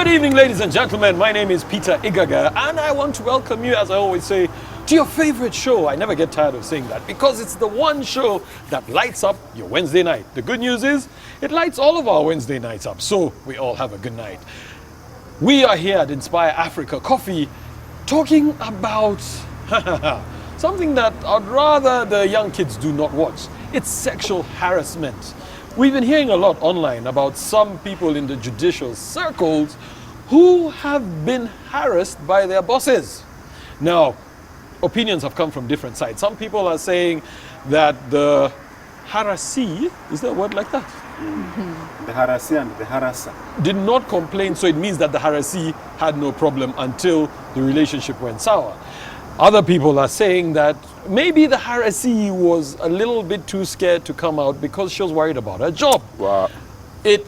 Good evening, ladies and gentlemen. My name is Peter Igaga, and I want to welcome you, as I always say, to your favorite show. I never get tired of saying that because it's the one show that lights up your Wednesday night. The good news is it lights all of our Wednesday nights up, so we all have a good night. We are here at Inspire Africa Coffee talking about something that I'd rather the young kids do not watch. It's sexual harassment. We've been hearing a lot online about some people in the judicial circles who have been harassed by their bosses. Now, opinions have come from different sides. Some people are saying that the harassee, is there a word like that? The harassee and the harasser did not complain, so it means that the harassee had no problem until the relationship went sour. Other people are saying that maybe the harassee was a little bit too scared to come out because she was worried about her job. Wow. It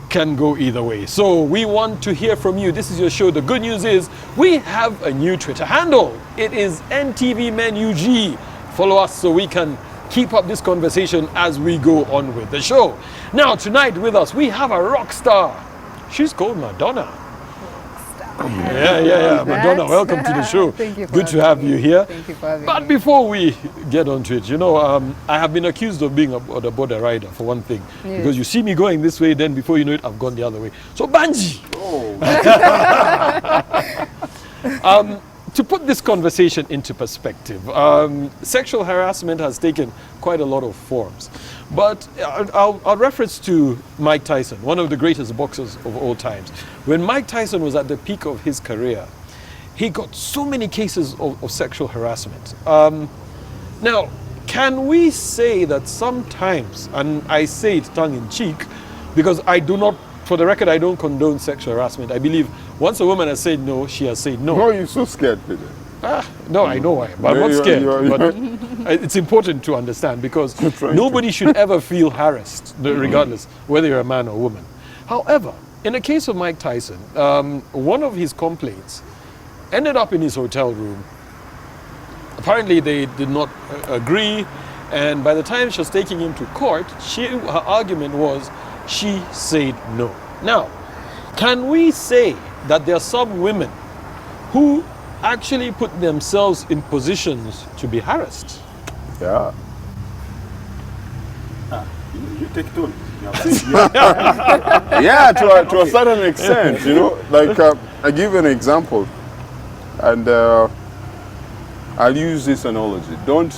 can go either way. So we want to hear from you. This is your show. The good news is we have a new Twitter handle. It is NTV MEN UG. Follow us so we can keep up this conversation as we go on with the show. Now, tonight with us, we have a rock star. She's called Madonna. Yeah. Madonna, welcome to the show. Thank you for Good to have you here. Thank you for having But me. before we get onto it, I have been accused of being a border rider for one thing. Yes. Because you see me going this way, then before you know it, I've gone the other way. So Banji! To put this conversation into perspective, sexual harassment has taken quite a lot of forms. But I'll reference to Mike Tyson, one of the greatest boxers of all times. When Mike Tyson was at the peak of his career, he got so many cases of sexual harassment. Now, can we say that sometimes, and I say it tongue in cheek, because I do not, for the record, I don't condone sexual harassment. I believe once a woman has said no, she has said no. Why are you so scared, Peter? No, I know why, but I'm not scared. But it's important to understand because nobody should ever feel harassed, regardless whether you're a man or a woman. However, in the case of Mike Tyson, one of his complaints ended up in his hotel room. Apparently, they did not agree, and by the time she was taking him to court, her argument was she said no. Now, can we say that there are some women who actually put themselves in positions to be harassed? Yeah. You take it on. Yeah, to a certain extent, Like, I give you an example, and I'll use this analogy. Don't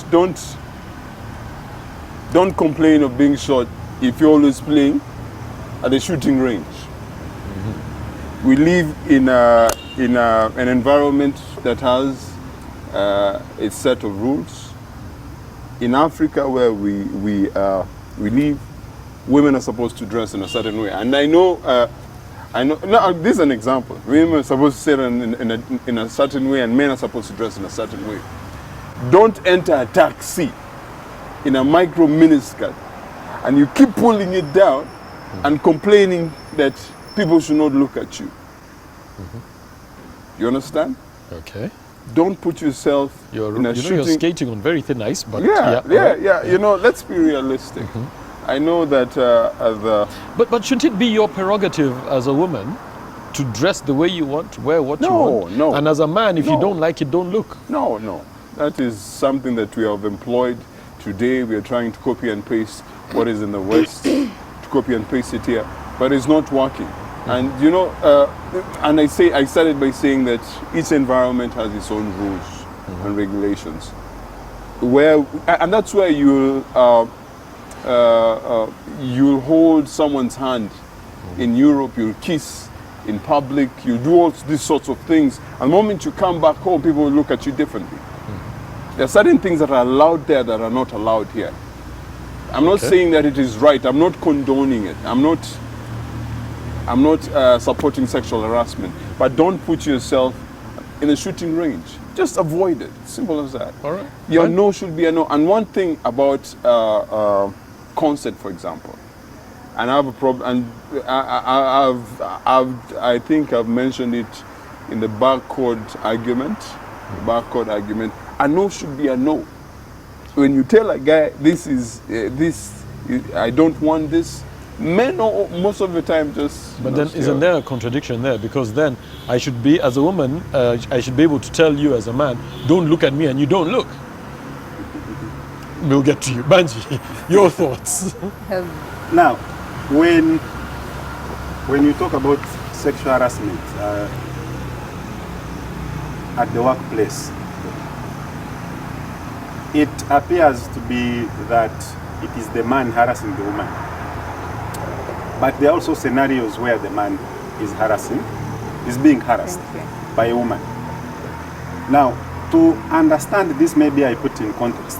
complain of being shot if you're always playing at the shooting range. Mm-hmm. We live in an environment that has a set of rules. In Africa, where we live, women are supposed to dress in a certain way, and I know. Now, this is an example. Women are supposed to sit in a certain way, and men are supposed to dress in a certain way. Don't enter a taxi in a micro miniskirt, and you keep pulling it down and complaining that people should not look at you. Mm-hmm. You understand? Okay. Don't put yourself in a shooting. You're skating on very thin ice, but yeah. Right. Let's be realistic. Mm-hmm. I know that But shouldn't it be your prerogative as a woman to dress the way you want, to wear what you want? No. And as a man, if you don't like it, don't look. No. That is something that we have employed today. We are trying to copy and paste what is in the West, to copy and paste it here, but it's not working. And and I started by saying that each environment has its own rules and regulations. And that's where you'll hold someone's hand. In Europe, you'll kiss in public, you'll do all these sorts of things. And the moment you come back home, people will look at you differently. There are certain things that are allowed there that are not allowed here. I'm not saying that it is right. I'm not condoning it. I'm not supporting sexual harassment. But don't put yourself in a shooting range. Just avoid it. Simple as that. All right. Your no should be a no. And one thing about consent, for example, and I have a problem. And I think I've mentioned it in the barcode argument. A no should be a no. When you tell a guy, I don't want this, Men most of the time just. But then isn't there a contradiction there? Because then I should be, as a woman, I should be able to tell you as a man, don't look at me, and you don't look. We'll get to you. Banji, your thoughts? Now, when you talk about sexual harassment at the workplace, it appears to be that it is the man harassing the woman. But there are also scenarios where the man is being harassed by a woman. Now, to understand this, maybe I put in context.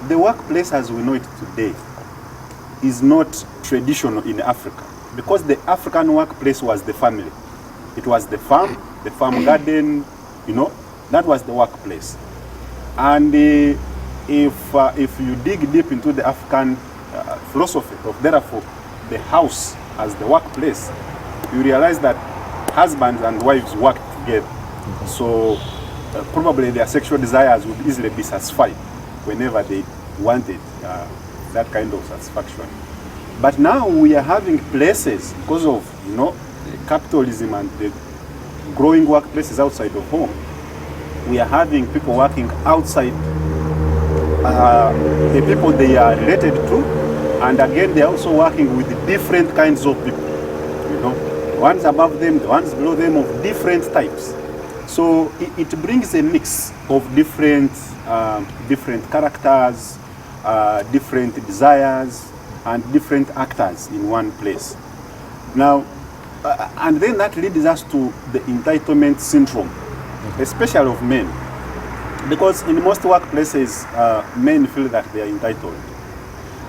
The workplace as we know it today is not traditional in Africa, because the African workplace was the family. It was the farm garden, that was the workplace. And if you dig deep into the African philosophy of therefore the house as the workplace, you realize that husbands and wives work together. So probably their sexual desires would easily be satisfied whenever they wanted that kind of satisfaction. But now we are having places, because of capitalism and the growing workplaces outside of home, we are having people working outside the people they are related to, and again they are also working with different kinds of people. The ones above them, the ones below them, of different types. So it brings a mix of different characters, different desires, and different actors in one place. Now, and then that leads us to the entitlement syndrome, especially of men. Because in most workplaces, men feel that they are entitled.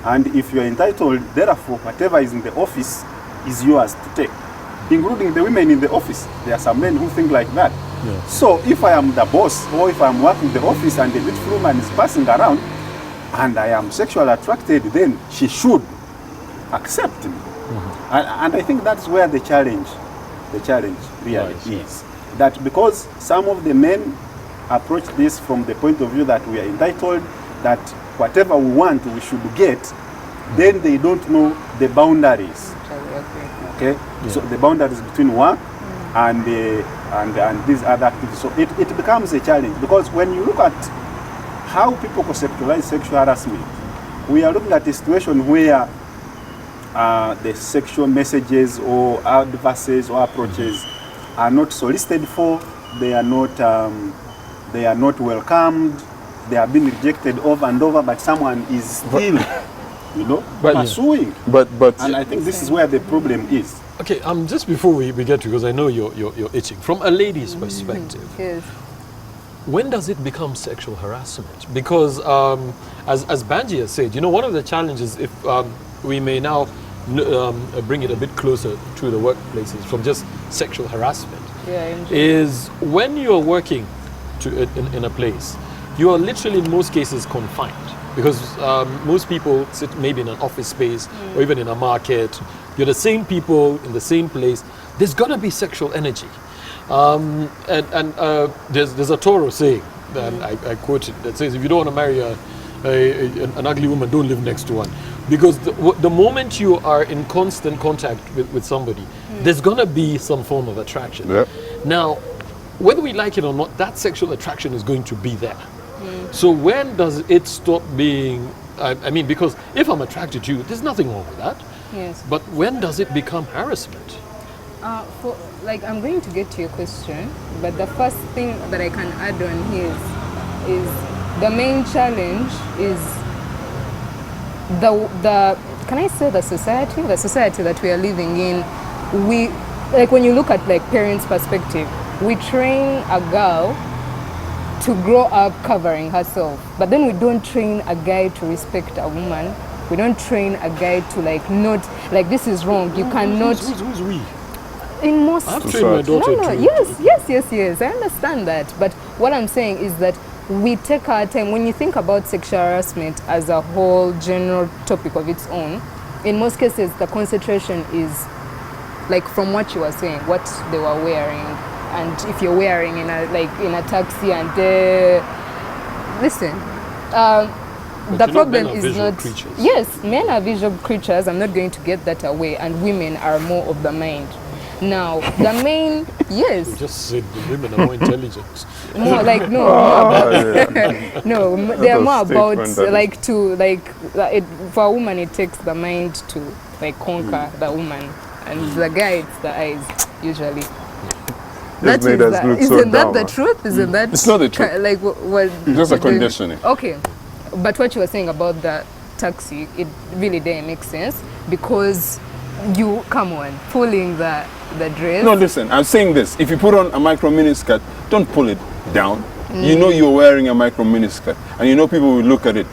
And if you are entitled, therefore, whatever is in the office is yours to take, including the women in the office. There are some men who think like that. Yeah. So if I am the boss, or if I am working in the office and a beautiful woman is passing around, and I am sexually attracted, then she should accept me. And I think that's where the challenge really is. That because some of the men approach this from the point of view that we are entitled, that whatever we want we should get, then they don't know the boundaries. Okay, so the boundaries between work and these other activities. So it becomes a challenge, because when you look at how people conceptualize sexual harassment, we are looking at a situation where the sexual messages or advances or approaches are not solicited for, they are not welcomed, they have been rejected over and over, but someone is still pursuing. And I think this is where the problem is. Okay, just before we get to, because I know you're itching, from a lady's perspective, Yes. when does it become sexual harassment? Because as Banji has said, one of the challenges, if we may now bring it a bit closer to the workplaces from just sexual harassment, is when you're working in a place, you are literally in most cases confined, because most people sit maybe in an office space or even in a market. You're the same people in the same place. There's got to be sexual energy. There's a Toro saying, and I quote it, that says, if you don't want to marry an ugly woman, don't live next to one. Because the moment you are in constant contact with somebody, there's going to be some form of attraction. Yep. Now, whether we like it or not, that sexual attraction is going to be there. So when does it stop being, I mean, because if I'm attracted to you, there's nothing wrong with that. Yes. But when does it become harassment? I'm going to get to your question, but the first thing that I can add on here is the main challenge is the can I say the society that we are living in. We, like, when you look at like parents' perspective, we train a girl to grow up covering herself, but then we don't train a guy to respect a woman. We don't train a guy to not this is wrong. You cannot. Who's we? In most, I've trained my daughter to. Yes. I understand that, but what I'm saying is that we take our time. When you think about sexual harassment as a whole general topic of its own, in most cases the concentration is like from what you were saying, what they were wearing, and if you're wearing in a taxi and listen. the you know, problem men are is visual not. creatures. Yes, men are visual creatures. I'm not going to get that away, and women are more of the mind. Now, the main, You yes, just said the women are more intelligent. more like no, more about, no, they are more about statement, like to for a woman it takes the mind to like conquer the woman, and the guy it's the eyes usually. That made us look so isn't that dumb, the huh? truth? Isn't that It's not the truth. like what? Just a conditioning. Okay, but what you were saying about the taxi, it really didn't make sense because you come on pulling the dress. No, listen, I'm saying this. If you put on a micro mini skirt, don't pull it down. You know you're wearing a micro mini skirt, and you know people will look at it.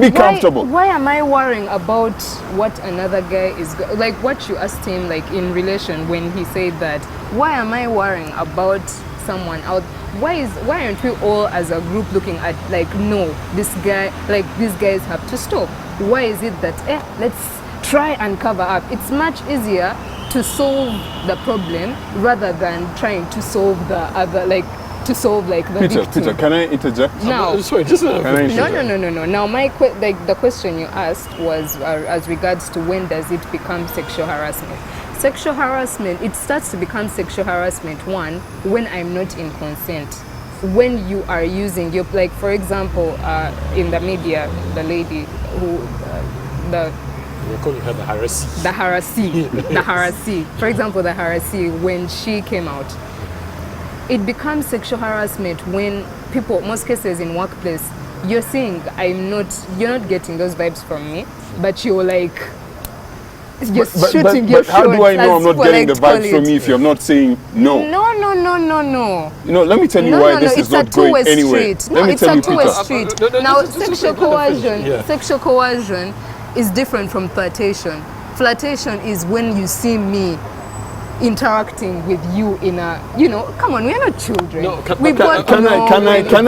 Be comfortable. Why am I worrying about what another guy is like? What you asked him, like in relation when he said that. Why am I worrying about someone out? Why aren't we all as a group looking at like no, this guy, like these guys have to stop? Why is it that let's try and cover up? It's much easier to solve the problem rather than trying to solve the other, like to solve like the victim. Peter, can I interject? Now, Sorry, just Can I interject? no. Now, the question you asked was as regards to when does it become sexual harassment. Sexual harassment, it starts to become sexual harassment when I'm not in consent. When you are using your, like for example, in the media, the lady who We're calling her the harassee. the harassee. For example, the harassee, when she came out, it becomes sexual harassment when people, most cases in workplace, you're saying you're not getting those vibes from me, but you're like, you're shooting your but how do I know I'm not getting the vibes from you if you're not saying no? No. You know, let me tell you why this is not going anywhere. No, Let me it's tell a you, two-way Peter. street. No, Now, just let sexual her finish. coercion, Yeah. sexual coercion is different from flirtation. Flirtation is when you see me interacting with you in a, come on, we are not children. No, can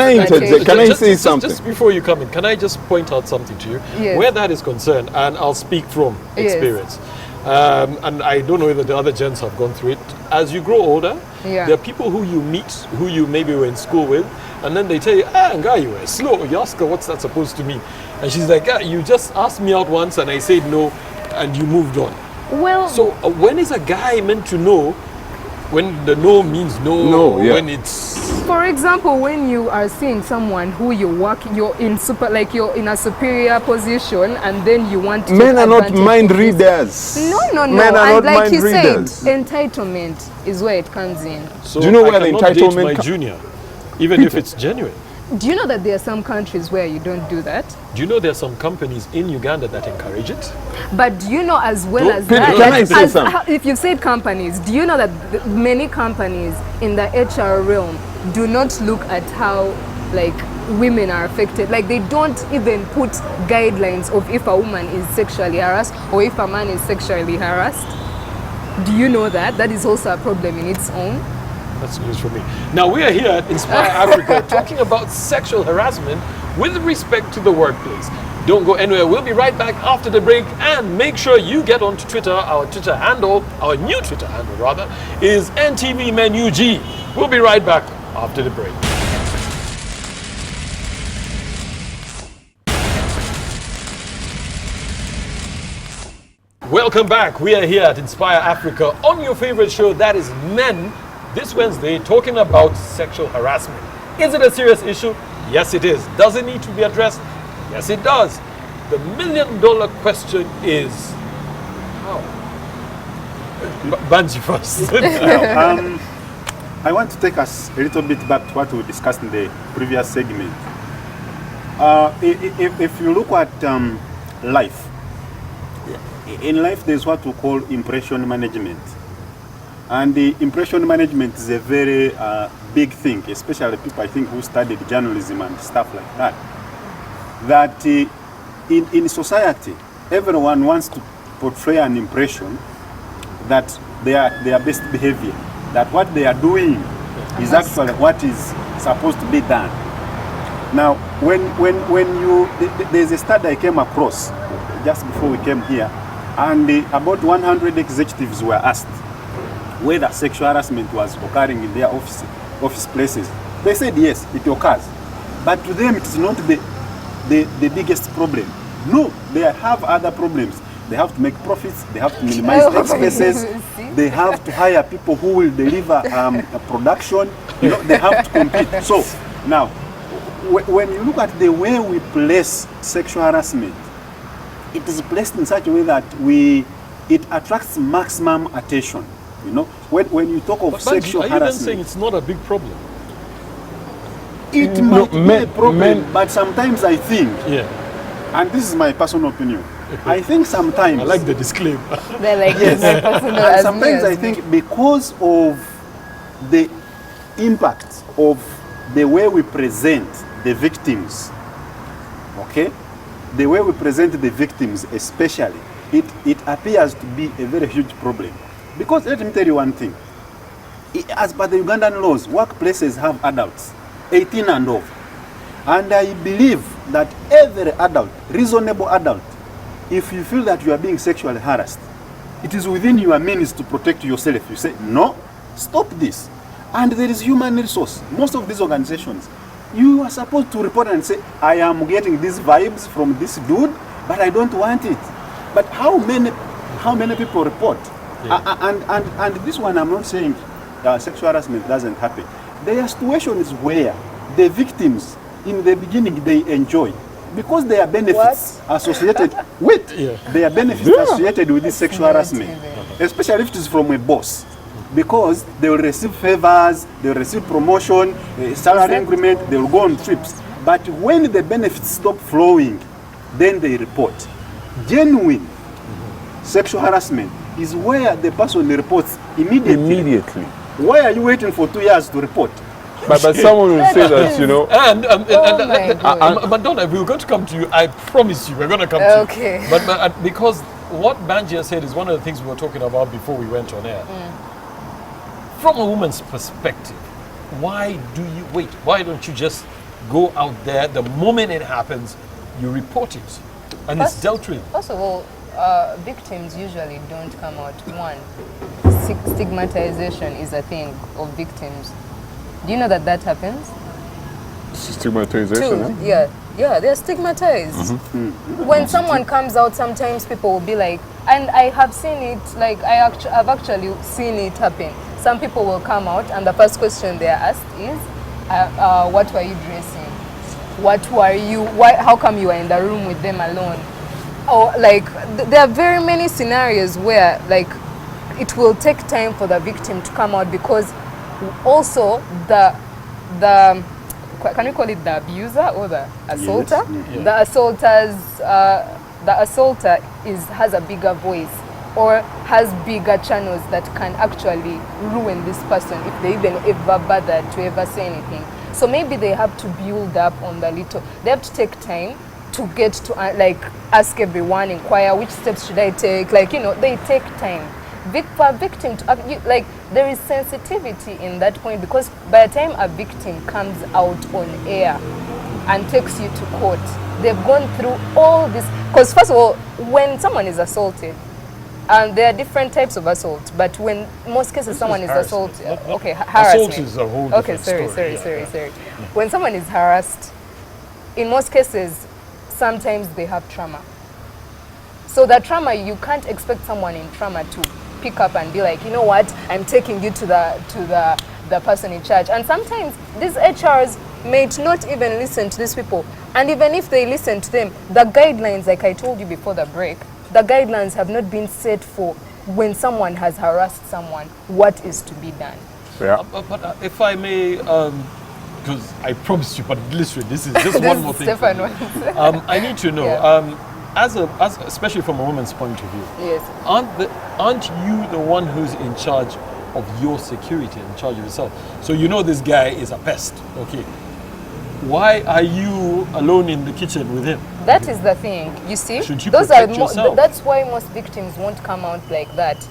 I interject? Can I say something? Just before you come in, can I just point out something to you? Yes. Where that is concerned, and I'll speak from Yes. experience. And I don't know whether the other gents have gone through it. As you grow older, Yeah. there are people who you meet, who you maybe were in school with, and then they tell you, guy, you were slow. You ask her, what's that supposed to mean? And she's like, you just asked me out once and I said no, and you moved on. Well, So when is a guy meant to know when the no means no, No, yeah. when it's... for example, when you are seeing someone who you're in a superior position, and then you want to Men take are not advantage mind of this. readers. No. Men are And not like mind he said, readers. entitlement is where it comes in. So Do you know where I the cannot date entitlement my junior, even if it's genuine. Do you know that there are some countries where you don't do that? Do you know there are some companies in Uganda that encourage it? But do you know as well Don't- as Peter, that, can I say something? if you've said companies, do you know that many companies in the HR realm do not look at how like women are affected? Like they don't even put guidelines of if a woman is sexually harassed or if a man is sexually harassed. Do you know that? That is also a problem in its own. That's news for me. Now we are here at Inspire Africa talking about sexual harassment with respect to the workplace. Don't go anywhere. We'll be right back after the break, and make sure you get onto Twitter. Our Twitter handle, our new Twitter handle rather, is NTV MEN UG. We'll be right back after the break. Welcome back. We are here at Inspire Africa on your favorite show, that is Men, this Wednesday, talking about sexual harassment. Is it a serious issue? Yes, it is. Does it need to be addressed? Yes, it does. The million-dollar question is how? Banji first. I want to take us a little bit back to what we discussed in the previous segment. If you look at life, in life there's what we call impression management. And the impression management is a very big thing, especially people I think who studied journalism and stuff like that. That in society, everyone wants to portray an impression that they are their best behavior, that what they are doing is actually what is supposed to be done. Now, when there's a study I came across just before we came here, and about 100 executives were asked whether sexual harassment was occurring in their office places. They said yes, it occurs, but to them it is not the the biggest problem. No, they have other problems. They have to make profits, they have to minimize expenses, they have to hire people who will deliver a production, they have to compete. So now, when you look at the way we place sexual harassment, it is placed in such a way that it attracts maximum attention. When you talk of But sexual are you then harassment, saying it's not a big problem? it might be a problem, but sometimes I think, Yeah. and this is my personal opinion, I think sometimes, I like the disclaimer. They're like, yes, my personal and as sometimes me, I as me. think because of the impact of the way we present the victims, okay, the way we present the victims especially, it appears to be a very huge problem. Because let me tell you one thing, as per the Ugandan laws, workplaces have adults, 18 and over. And I believe that every adult, reasonable adult, if you feel that you are being sexually harassed, it is within your means to protect yourself. You say, no, stop this. And there is human resource. Most of these organizations, you are supposed to report and say, I am getting these vibes from this dude, but I don't want it. But how many people report? Yeah. And this one, I'm not saying sexual harassment doesn't happen. There are situations where the victims, in the beginning, they enjoy. Because there are benefits associated with, there are benefits associated with this sexual harassment, especially if it is from a boss. Because they will receive favors, they will receive promotion, salary increment, they will go on trips. But when the benefits stop flowing, then they report. Genuine sexual harassment is where the person reports immediately. Why are you waiting for 2 years to report? But someone will say that, Madonna, we're going to come to you. I promise you, we're going to come to you. But because what Banjia said is one of the things we were talking about before we went on air. From a woman's perspective, why do you wait? Why don't you just go out there the moment it happens, you report it, and it's dealt with? First of all, victims usually don't come out. One, stigmatization is a thing of victims. Do you know that happens? stigmatization. Two, yeah, they're stigmatized. When someone comes out, sometimes people will be like, and I have seen it, like I've actually seen it happen. Some people will come out, and the first question they are asked is, "What were you dressing? What were you? Why? How come you are in the room with them alone?" Or like, there are very many scenarios where like it will take time for the victim to come out, because also the can we call it the abuser or the assaulter? Yes. The assaulter has a bigger voice or has bigger channels that can actually ruin this person if they even ever bother to ever say anything. So maybe they have to build up on the little. They have to take time to get to like ask everyone, inquire which steps should I take. Like, they take time. For a victim to like, there is sensitivity in that point, because by the time a victim comes out on air and takes you to court, they've gone through all this. Because first of all, when someone is assaulted, and there are different types of assault, but when most cases someone is assaulted, harassment. Assault is a whole different story. Sorry. When someone is harassed, in most cases, sometimes they have trauma. So that trauma, you can't expect someone in trauma to pick up and be like, you know what, I'm taking you to the person in charge. And sometimes these HRs may not even listen to these people. And even if they listen to them, the guidelines, like I told you before the break, the guidelines have not been set for when someone has harassed someone, what is to be done. Yeah. But if I may, because I promised you, but listen, this is just one more thing. I need to know, as especially from a woman's point of view, yes, aren't you the one who's in charge of your security, in charge of yourself? So this guy is a pest, okay? Why are you alone in the kitchen with him? That is the thing. You see, should you protect yourself? That's why most victims won't come out like that.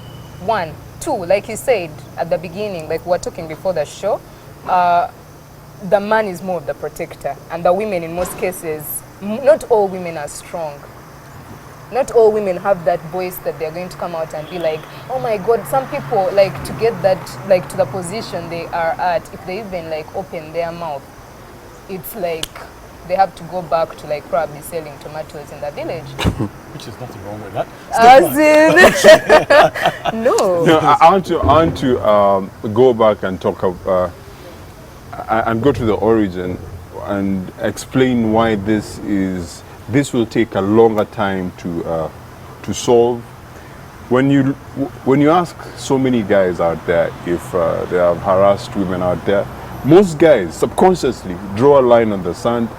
One, two, like you said at the beginning, like we were talking before the show, the man is more of the protector, and the women in most cases, not all women are strong. Not all women have that voice that they're going to come out and be like, oh my God, some people, like, to get that, like, to the position they are at, if they even, like, open their mouth, it's like they have to go back to like probably selling tomatoes in the village. Which is nothing wrong with that. As in, no. No, I want to go back and talk and go to the origin and explain why this will take a longer time to solve. When you ask so many guys out there if they have harassed women out there, most guys subconsciously draw a line on the sand,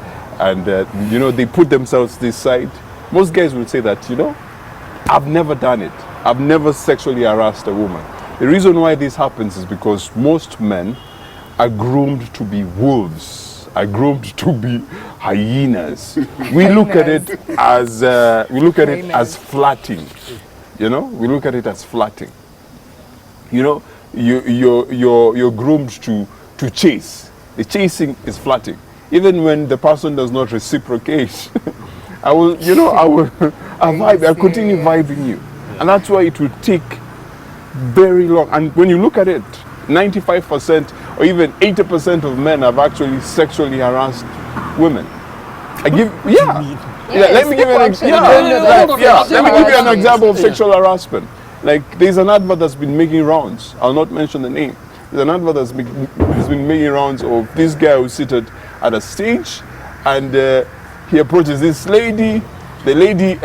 and they put themselves this side. Most guys will say that, I've never done it. I've never sexually harassed a woman. The reason why this happens is because most men are groomed to be wolves, are groomed to be hyenas. We look at it as flatting. We look at it as flatting. You're groomed to chase. The chasing is flatting. Even when the person does not reciprocate, I continue vibing you. And that's why it will take very long. And when you look at it, 95% or even 80% of men have actually sexually harassed women. Let me give you an example of sexual harassment. Like, there's an advert that's been making rounds. I'll not mention the name. There's an advert that's been making rounds of this guy who's seated at a stage, and he approaches this lady. The lady,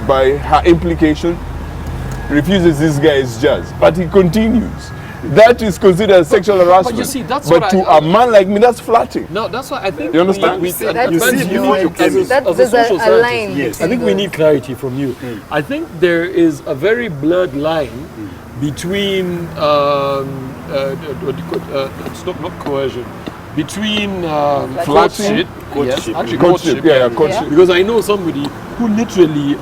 by her implication, refuses this guy's jazz, but he continues. That is considered sexual harassment. But you see, that's but what to a man like me, that's flatting. No, that's why I think You understand? we There's a line. Yes. I think we need clarity from you. I think there is a very blurred line between it's not coercion, between Flatting? courtship, courtship. Because I know somebody who literally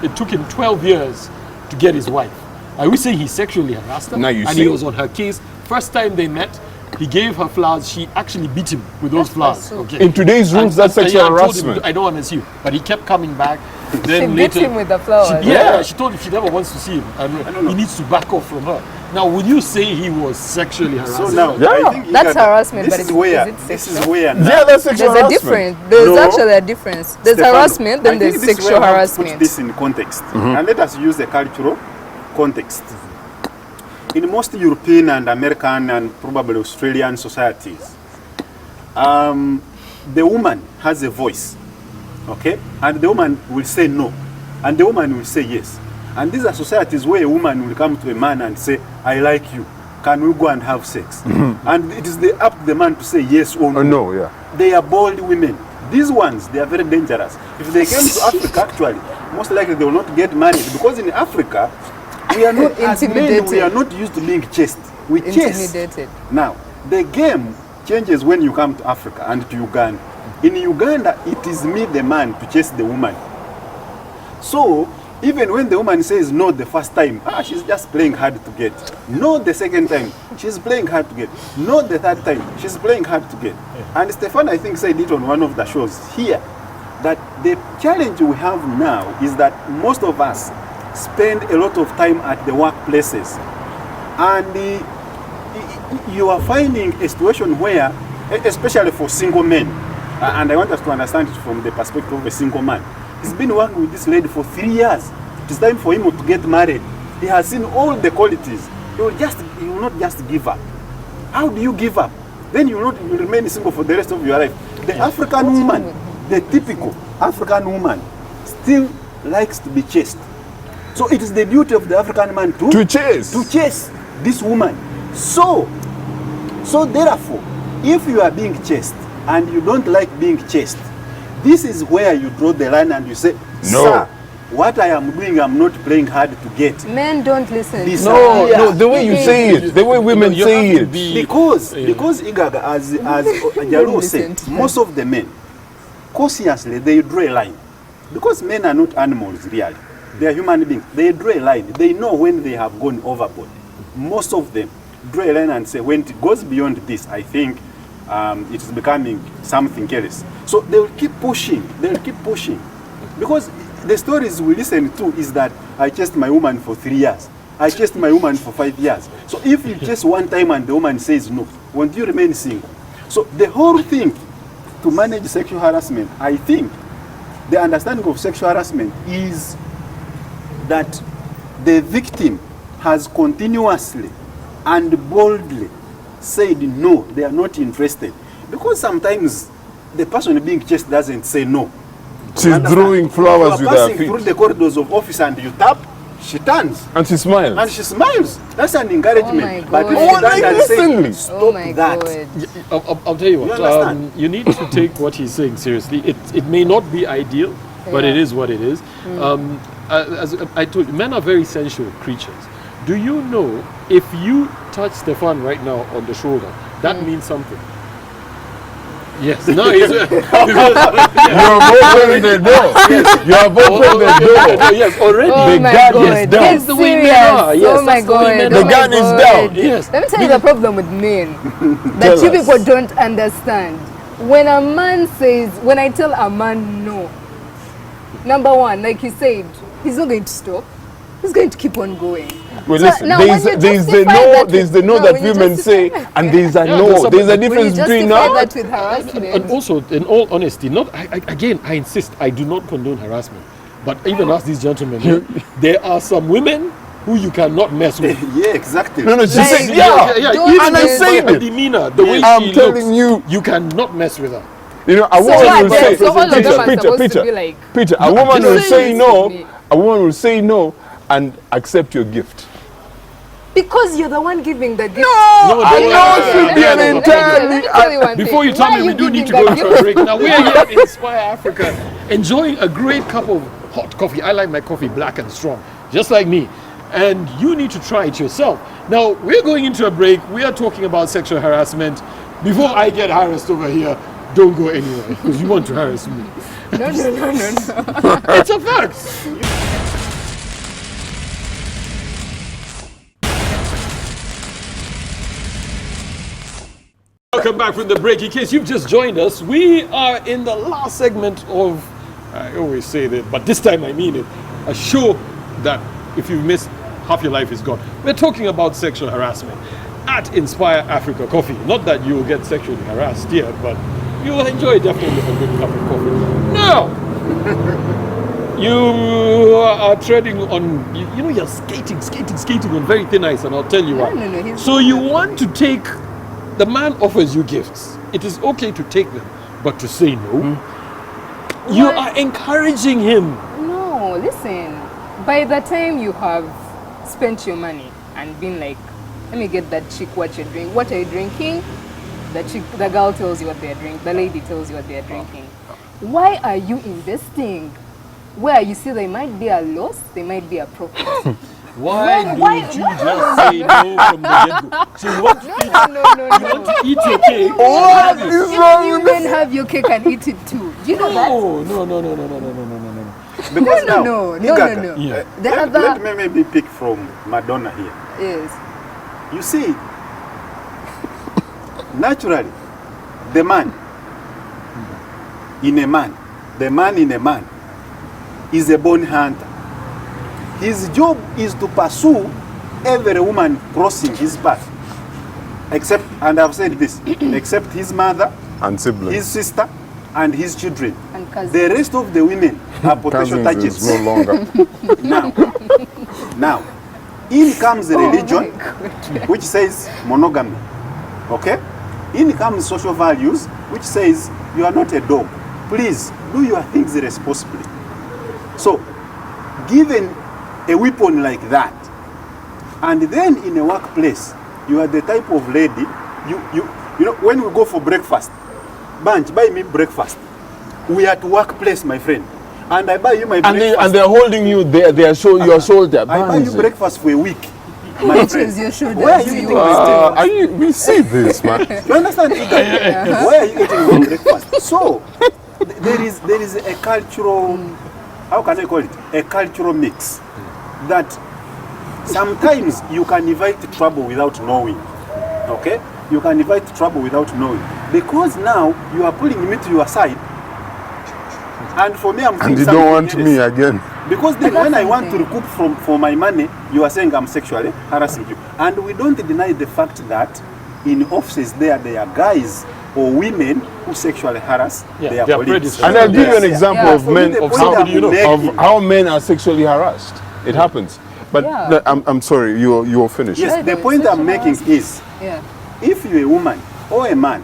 it took him 12 years to get his wife. Are we saying he sexually harassed her? Now you and see. he was on her case. First time they met, he gave her flowers. She actually beat him with those flowers. Okay. In today's rules, that's sexual I told him, harassment. I don't want to see you, but he kept coming back. She Then beat later, him with the flowers. she told him she never wants to see him, and he needs to back off from her. Now, would you say he was sexually harassed? So now, Yeah. I think That's harassment, this but is where is it sexual? Yeah, that's sexual There's a harassment. difference. There's No. actually a difference. There's Stefano, harassment, then I there's think this is sexual where I have to Put harassment. this in context, and let us use the cultural context. In most European and American and probably Australian societies, the woman has a voice, okay, and the woman will say no, and the woman will say yes. And these are societies where a woman will come to a man and say, "I like you. Can we go and have sex?" And it is up to the man to say yes or no. No, yeah. They are bold women. These ones, they are very dangerous. If they came to Africa, actually, most likely they will not get married, because in Africa, we are not as men, Intimidated. we are not used to being chased. We chase. Intimidated. Now, the game changes when you come to Africa and to Uganda. In Uganda, it is me, the man, to chase the woman. So, even when the woman says no the first time, she's just playing hard to get. No the second time, she's playing hard to get. No the third time, she's playing hard to get. And Stefan, I think, said it on one of the shows here, that the challenge we have now is that most of us spend a lot of time at the workplaces. And you are finding a situation where, especially for single men, and I want us to understand it from the perspective of a single man. He's been working with this lady for 3 years. It is time for him to get married. He has seen all the qualities. He will not just give up. How do you give up? Then you will remain single for the rest of your life. The African woman, the typical African woman, still likes to be chased. So it is the duty of the African man to chase this woman. So therefore, if you are being chased and you don't like being chased, this is where you draw the line and you say, No. "Sir, what I am doing, I'm not playing hard to get." Men don't listen. This- No, Yeah. no, the way you say it, the way women You say have to it. be- Because Igaga, as Jalo Listen said, to most of the men, consciously, they draw a line. Because men are not animals, really. They are human beings. They draw a line. They know when they have gone overboard. Most of them draw a line and say, when it goes beyond this, I think it is becoming something else. So they will keep pushing. They will keep pushing. Because the stories we listen to is that I chased my woman for 3 years. I chased my woman for 5 years. So if you chase one time and the woman says no, won't you remain single? So the whole thing to manage sexual harassment, I think the understanding of sexual harassment is that the victim has continuously and boldly said no, they are not interested. Because sometimes the person being chased doesn't say no. She's throwing flowers with her passing feet. through the corridors of office and you tap, she turns. And she smiles. And she smiles. That's an encouragement. Oh my But if God. she does that, say, stop Oh my that. God. I'll tell you You what. understand? You need to take what he's saying seriously. It may not be ideal, but it Yeah. is what it is. As I told you, men are very sensual creatures. Do you know if you touch Stefan right now on the shoulder, that means something? Yes. No, he's, because, You have opened the door. You have opened the door. yes, already. Oh The my gun God. is down. That's The way men serious. are. Yes, oh my that's the way God. men Oh are. my The gun is God. down. Yes. Let me tell you the problem with men that Tell you us. people don't understand. When a man says, when I tell a man no, number one, like he said, he's not going to stop. He's going to keep on going. Well, So listen, now there's when you the justify no, that there's the with- no that when you women say, justify- and there's a Yeah, no. there's There's a when you difference between justify no. that with harassment. And also, in all honesty, again, I insist, I do not condone harassment. But even as these gentlemen, there are some women who you cannot mess with. Yeah, exactly. No, no, she Like- said, Yeah, yeah. don't And I mess said Her it. demeanor, the way I'm she telling looks, you. you cannot mess with her. You know, a So woman what will then? say, So all of them are supposed to be like, Peter, a woman will just say say no. me. A woman will say no and accept your gift. because you're the one giving the gift. No, I don't- know it should be yeah, an yeah, entire. Let me tell you one Before thing. you tell Why me, are we you do need to giving go the into a gift? break. Now, we're here at Inspire Africa, enjoying a great cup of hot coffee. I like my coffee black and strong, just like me. And you need to try it yourself. Now, we're going into a break. We are talking about sexual harassment. Before I get harassed over here, don't go anywhere, because you want to harass me. No. It's a fact. Welcome back from the break. In case you've just joined us, we are in the last segment of, I always say that, but this time I mean it, a show that if you've missed, half your life is gone. We're talking about sexual harassment at Inspire Africa Coffee. Not that you will get sexually harassed here, but you will enjoy definitely a good cup of coffee. Now, you are treading on, you know, you're skating on very thin ice, and I'll tell you why. No, he's So you want to take, the man offers you gifts. It is okay to take them, but to say no, you What? are encouraging him. No, listen. By the time you have spent your money and been like, let me get that chick what you're drinking. What are you drinking? The girl tells you what they're drinking. The lady tells you what they're drinking. Why are you investing where you see there might be a loss, there might be a profit? Why Why- don't you just say no from the get-go? So you want to eat, No. you want to eat your cake? What is wrong You with men have your cake and eat it too. Do you know that? No. Because now, No. Igaga, Yeah. The let other me maybe pick from Madonna here. is You see, naturally, the man in a man is a born hunter. His job is to pursue every woman crossing his path. Except, and I've said this, except his mother, And siblings. his sister, and his children. and cousins. The rest of the women are potential Cousins is targets. no longer. Now, in comes the Oh my religion, which says monogamy. Okay? In comes social values, which says you are not a dog. Please do your things responsibly. So, given a weapon like that, and then in a workplace, you are the type of lady, you know, when we go for breakfast, Bunch, buy me breakfast. We are at workplace, my friend. And I buy you my breakfast. And they're holding you there, your shoulder. I buy you breakfast for a week. My Which friend. is your shoulder. Where are you eating this We see this, man. thing? You understand? Where are you eating your breakfast? So, there is a cultural, how can I call it? A cultural mix that sometimes you can invite trouble without knowing. Okay? You can invite trouble without knowing. Because now you are pulling me to your side. And for me, I'm And you something don't want else. me again. Because then That's when I want to something. recoup for my money, you are saying I'm sexually harassing you. And we don't deny the fact that in offices there are guys or women who sexually harass their their colleagues. predecessors. And I'll give you an Yes. example Yeah. of So men, the of point how, I'm making- of how men are sexually harassed. It happens. But Yeah. I'm sorry, you're finished. Yes, Yeah, the the point I'm sexual making harassment. is, Yeah. if you're a woman or a man,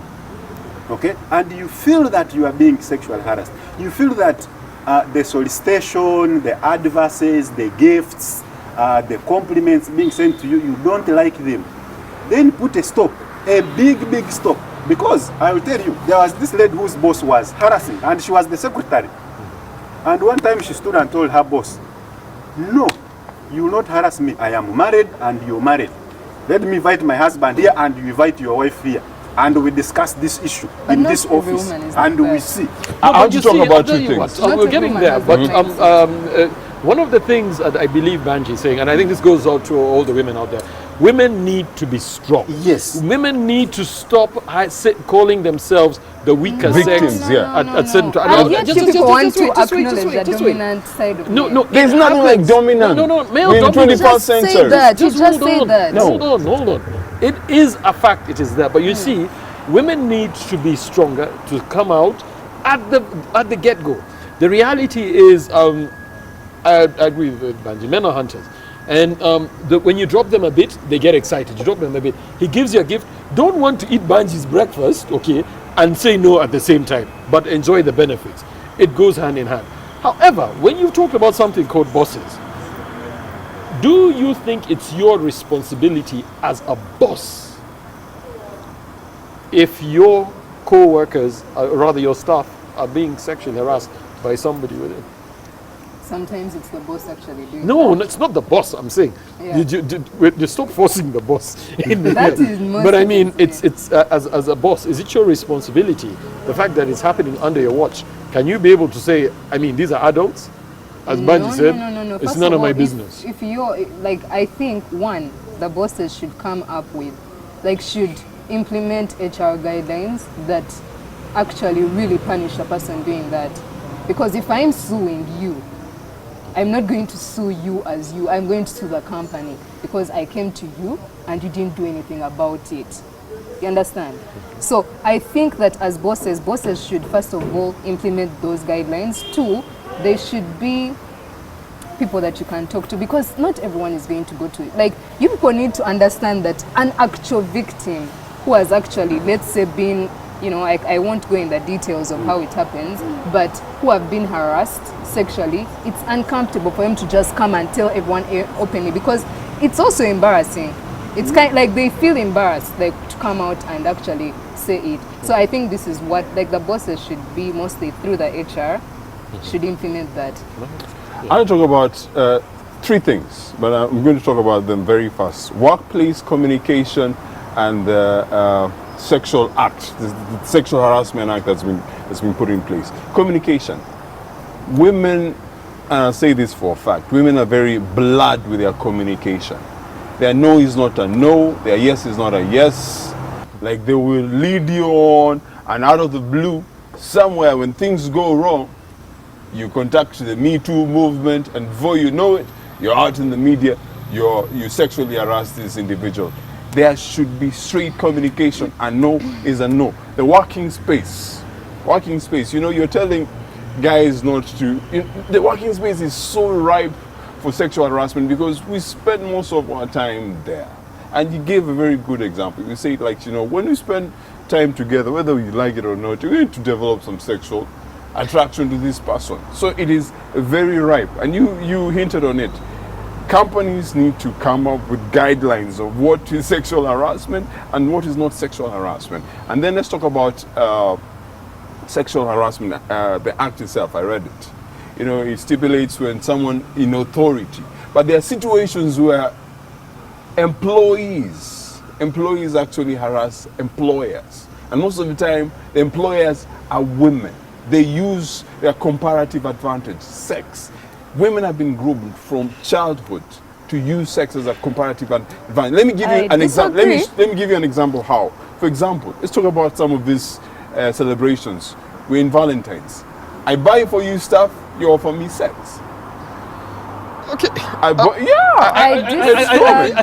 okay, and you feel that you are being sexually harassed, you feel that the solicitation, the advances, the gifts, the compliments being sent to you, you don't like them, then put a stop, a big stop. Because I will tell you, there was this lady whose boss was harassing, and she was the secretary. And one time she stood and told her boss, no, you will not harass me. I am married and you're married. Let me invite my husband here and you invite your wife here. And we discuss this issue But in not this every office. woman is like And we that. see. I want you to talk see, about I'll tell two you things. what, Not we're every getting woman there, has but that one of the things that I believe Banji is saying, and I think this goes out to all the women out there, women need to be strong. Yes. Women need to stop calling themselves the weaker Victims, sex yeah. at certain times. And yet people want to acknowledge the dominant side of men. No, There's nothing like dominant. No, male We're in the dominance. 21st Just say century. that. You Just just hold say on. that. No. Hold on. It is a fact. It is there. But you see, women need to be stronger to come out at the get-go. The reality is, I agree with Banji. Men are hunters, and when you drop them a bit, they get excited. You drop them a bit. He gives you a gift. Don't want to eat Banji's breakfast, okay, and say no at the same time, but enjoy the benefits. It goes hand in hand. However, when you talk about something called bosses, do you think it's your responsibility as a boss if your co-workers, rather your staff, are being sexually harassed by somebody within? Sometimes it's the boss actually doing No, that. it's not the boss. I'm saying Yeah. you stop forcing the boss. In the That is most but I of mean, it, it's as a boss, is it your responsibility? The fact that it's happening under your watch, can you be able to say, I mean, these are adults, as Banji said, No. it's First none of all, my business. If you're like, I think one, the bosses should come up with, like, should implement HR guidelines that actually really punish a person doing that. Because if I'm suing you, I'm not going to sue you as you. I'm going to sue the company because I came to you and you didn't do anything about it. You understand? So I think that as bosses should first of all implement those guidelines. Two, they should be people that you can talk to, because not everyone is going to go to it. Like, you people need to understand that an actual victim who has actually, let's say, been, you know, I won't go in the details of how it happens, but who have been harassed sexually, it's uncomfortable for them to just come and tell everyone openly, because it's also embarrassing. It's kind of like they feel embarrassed, like, to come out and actually say it. So I think this is what, like, the bosses should be mostly through the HR, should implement that. I want to talk about three things, but I'm going to talk about them very fast. Workplace communication and the sexual act, the sexual harassment act that's been put in place. Communication. Women, and I'll say this for a fact, women are very blunt with their communication. Their no is not a no, their yes is not a yes. Like, they will lead you on, and out of the blue, somewhere when things go wrong, you contact the Me Too movement, and before you know it, you're out in the media, you sexually harass this individual. There should be straight communication, and no is a no. The working space, you know, you're telling guys not to, the working space is so ripe for sexual harassment because we spend most of our time there. And you gave a very good example. You say, like, you know, when we spend time together, whether you like it or not, you're going to develop some sexual attraction to this person. So it is very ripe. And you hinted on it. Companies need to come up with guidelines of what is sexual harassment and what is not sexual harassment. And then let's talk about sexual harassment, the act itself. I read it. You know, it stipulates when someone in authority. But there are situations where employees actually harass employers. And most of the time, the employers are women. They use their comparative advantage, sex. Women have been groomed from childhood to use sex as a comparative advantage. Let me give you an example. Let me give you an example how. For example, let's talk about some of these celebrations. We're in Valentine's. I buy for you stuff, you offer me sex. Okay. I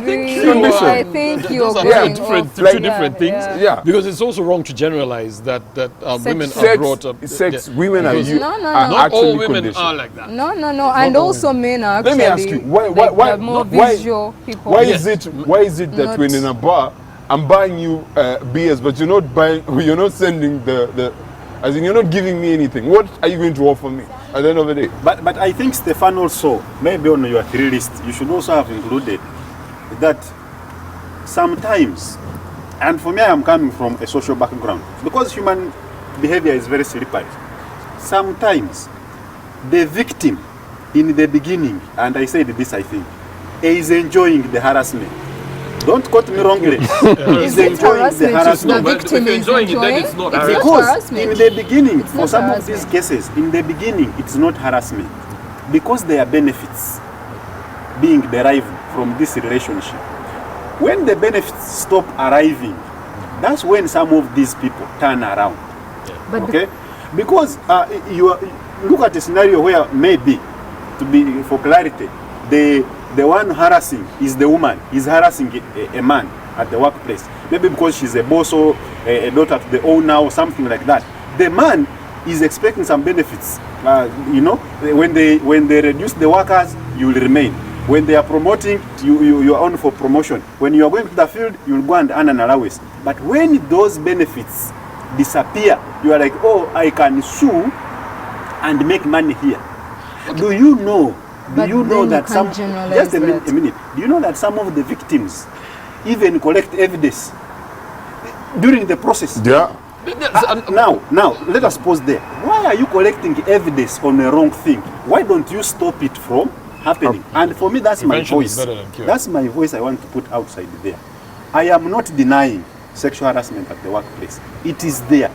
think Submission. I think you're those are going two off. different things. Yeah. Because it's also wrong to generalize that women are Sex, brought up. women are Because you. No, no, are no. Not actually all women conditioned. are like that. No, no, no. And also men are actually. Let me ask you, why they're more visual people. Why Yes. is it that Not- when in a bar I'm buying you beers, but you're not sending as in you're not giving me anything? What are you going to offer me at the end of the day? But I think, Stefan, also, maybe on your 3 list, you should also have included that sometimes, and for me, I am coming from a social background, because human behavior is very slippery. Sometimes the victim in the beginning, and I said this, I think, is enjoying the harassment. Don't quote me wrongly. Is enjoying the harassment. The victim if you're is enjoying it, then enjoying. it's not It's harassment. Because harassment. in the beginning, It's for not some of harassment. these cases, in the beginning, it's not harassment. Because there are benefits being derived from this relationship. When the benefits stop arriving, that's when some of these people turn around. But Okay? Because look at a scenario where maybe, for clarity, the one harassing is the woman, is harassing a man at the workplace. Maybe because she's a boss or a daughter to the owner or something like that. The man is expecting some benefits. When they reduce the workers, you will remain. When they are promoting, you are on for promotion. When you are going to the field, you will go and earn an allowance. But when those benefits disappear, you are like, oh, I can sue and make money here. Do you know But then you that some can't generalize just a that. minute? Do you know that some of the victims even collect evidence during the process? Yeah. Now, let us pause there. Why are you collecting evidence on a wrong thing? Why don't you stop it from happening? And for me, that's my Prevention is voice. better than cure. That's my voice I want to put outside there. I am not denying sexual harassment at the workplace. It is there.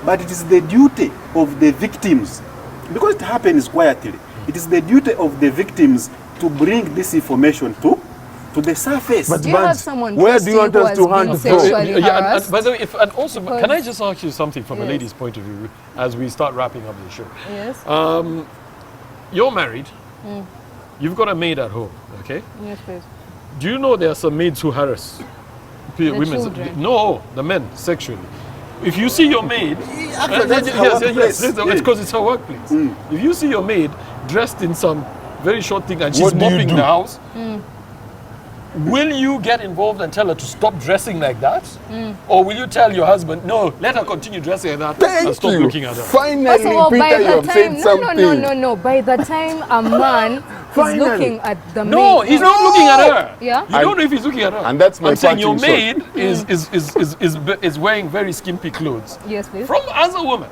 But it is the duty of the victims, because it happens quietly, it is the duty of the victims to bring this information to the surface. But do you have Banks, someone where close do you want who us has to been hand sexually And harassed? by the way, and also, Because- can I just ask you something from a Yes. lady's point of view as we start wrapping up the show? Yes. You're married. You've got a maid at home, okay? Yes, please. Do you know there are some maids who harass women? children. No, the men sexually. If you see your maid, that's her workplace. it's because it's her workplace. If you see your maid dressed in some very short thing and she's What do you mopping do? the house, will you get involved and tell her to stop dressing like that? Or will you tell your husband, no, let her continue dressing like that and Thank stop you. looking at her? Finally, First of all, by Peter, you the have said time, something. no. By the time a man is Finally. looking at the No, maid, he's not looking at her. Yeah? You don't know if he's looking at her. And that's my I'm saying your parting maid is wearing very skimpy clothes. Yes, please. From as a woman,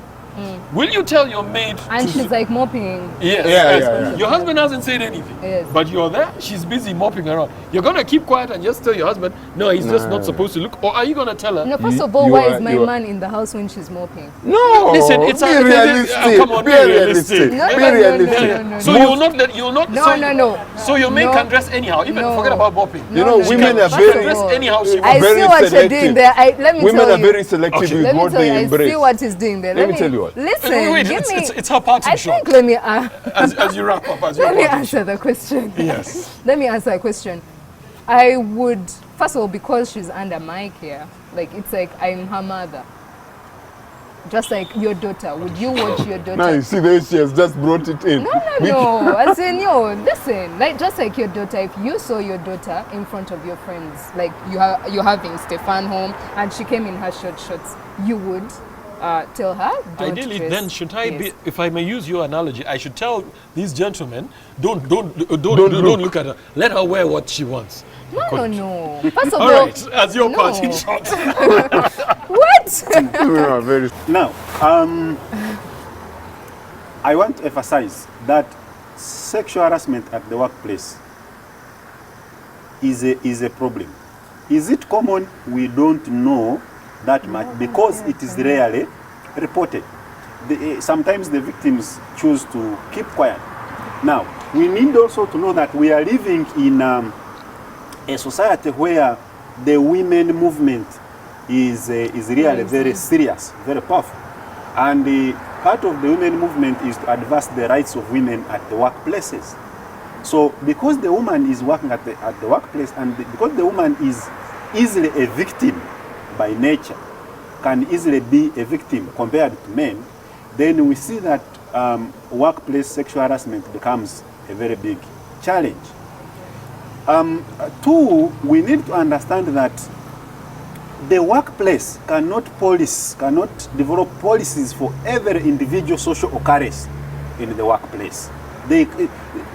will you tell your maid And to she's like mopping. yes, Yeah, yes. yeah. Your husband hasn't said anything. Yes. But you're there, she's busy mopping around. You're gonna keep quiet and just tell your husband, no, he's just not supposed to look. Or are you gonna tell her? No, first You- of all, you why are- is my you are- man in the house when she's mopping? No, Listen, it's be a realistic. come on, be be realistic. realistic. No, be no, no, realistic. no, no, no. So you'll not let you'll not No, so, no. So your maid No. can dress anyhow, even No. forget about mopping. You know, no, women no. are She very can dress anyhow she I wants. very see what you're selective. doing there. Let me Women tell are you. very selective Okay. with Let me what tell they you, I embrace. see what he's doing there. Let me tell you what. Listen, Wait, give me. it's her parting I shot. think let me As you wrap up, as you let me wrap up. answer the question. Yes. Let me answer a question. I would, first of all, because she's under my care, like it's like I'm her mother. Just like your daughter. Would you watch your daughter? Now you see the way she has just brought it in. No. As in, listen, like just like your daughter, if you saw your daughter in front of your friends, like you're having Stefan home and she came in her short shorts, you would tell her, don't Ideally, dress. then should I Yes. be, if I may use your analogy, I should tell these gentlemen, don't look at her. Let her wear what she wants. No. First of All all, right, as your no. parting shot. What? Women are very. Now, I want to emphasize that sexual harassment at the workplace is a problem. Is it common? We don't know that much because it is rarely reported. Sometimes the victims choose to keep quiet. Now, we need also to know that we are living in a society where the women movement is really very serious, very powerful. And part of the women movement is to advance the rights of women at the workplaces. So because the woman is working at the workplace, and because the woman is easily a victim by nature, can easily be a victim compared to men, then we see that workplace sexual harassment becomes a very big challenge. Two, we need to understand that the workplace cannot develop policies for every individual social occurrence in the workplace.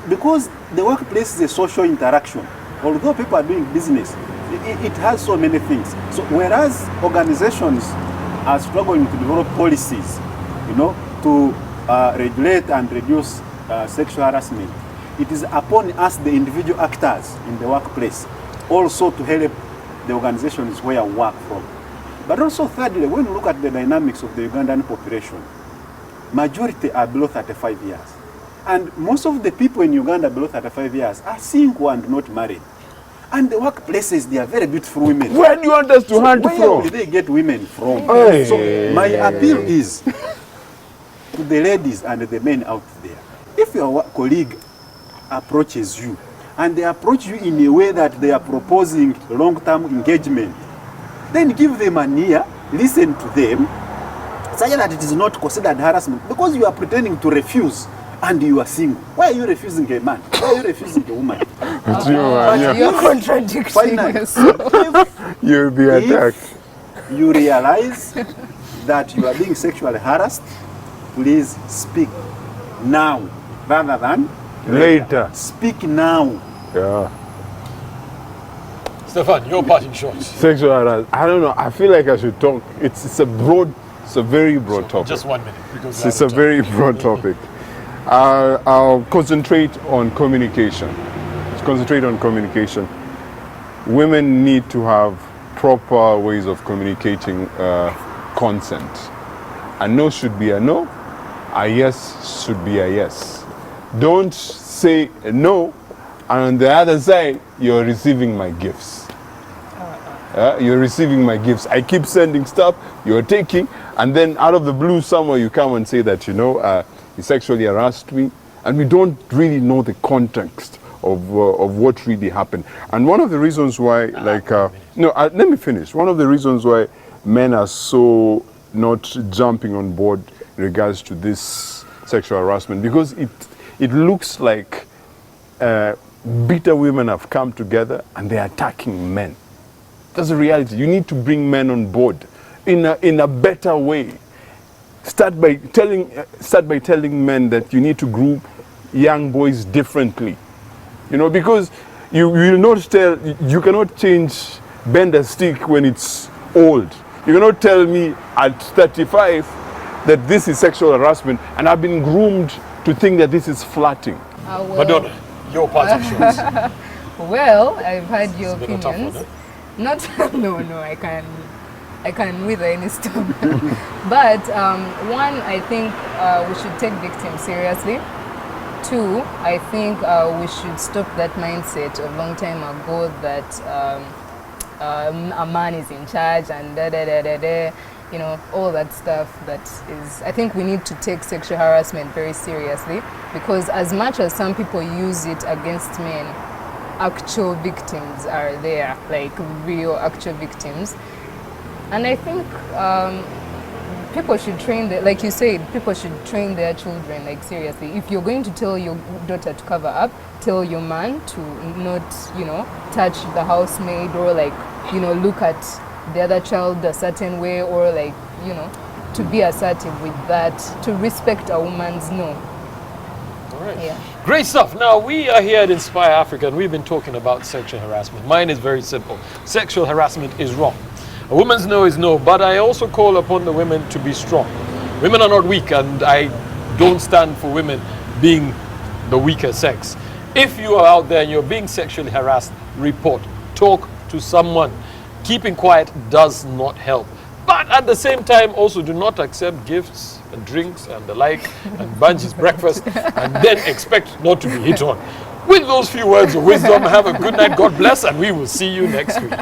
Because the workplace is a social interaction. Although people are doing business, it has so many things. So whereas organizations are struggling to develop policies, to regulate and reduce sexual harassment, it is upon us, the individual actors in the workplace, also to help the organizations where we work from. But also thirdly, when you look at the dynamics of the Ugandan population, majority are below 35 years. And most of the people in Uganda below 35 years are single and not married. And the workplaces, they are very beautiful women. Where do you want us to hunt from? Where will they get women from? Hey. So my appeal is to the ladies and the men out there. If your colleague approaches you, and they approach you in a way that they are proposing long-term engagement, then give them an ear, listen to them, such that it is not considered harassment, because you are pretending to refuse and you are single. Why are you refusing a man? Why are you refusing a woman? You're contradicting yourself. You'll be attacked. If you realize that you are being sexually harassed, please speak now rather than Later. Speak now. Yeah. Stefan, your parting shots. Sexual harassment. I don't know. I feel like I should talk. It's a very broad topic. Just 1 minute. Because It's a very broad topic. I'll concentrate on communication. Women need to have proper ways of communicating consent. A no should be a no. A yes should be a yes. Don't say no, and on the other side, you're receiving my gifts. You're receiving my gifts. I keep sending stuff, you're taking, and then out of the blue somewhere you come and say that, he sexually harassed me, and we don't really know the context of what really happened. And one of the reasons why, let me finish. One of the reasons why men are so not jumping on board in regards to this sexual harassment, because it looks like bitter women have come together and they're attacking men. That's the reality. You need to bring men on board in a better way. Start by telling men that you need to groom young boys differently. Because you will not you cannot bend a stick when it's old. You cannot tell me at 35 that this is sexual harassment and I've been groomed to think that this is flirting. Madonna, your parting shots. Well, I've heard your It's been a tough opinions. one, No, I can wither any storm. But one, I think we should take victims seriously. Two, I think we should stop that mindset of long time ago that a man is in charge and all that stuff. That is, I think we need to take sexual harassment very seriously, because as much as some people use it against men, actual victims are there, like real actual victims. And I think people should train, like you said, people should train their children, like seriously. If you're going to tell your daughter to cover up, tell your man to not, touch the housemaid, or look at the other child a certain way, or to be assertive with that, to respect a woman's no. All right. Yeah. Great stuff. Now, we are here at Inspire Africa, and we've been talking about sexual harassment. Mine is very simple. Sexual harassment is wrong. A woman's no is no, but I also call upon the women to be strong. Women are not weak, and I don't stand for women being the weaker sex. If you are out there and you're being sexually harassed, report. Talk to someone. Keeping quiet does not help. But at the same time, also do not accept gifts and drinks and the like, and Bunji's breakfast, and then expect not to be hit on. With those few words of wisdom, have a good night, God bless, and we will see you next week.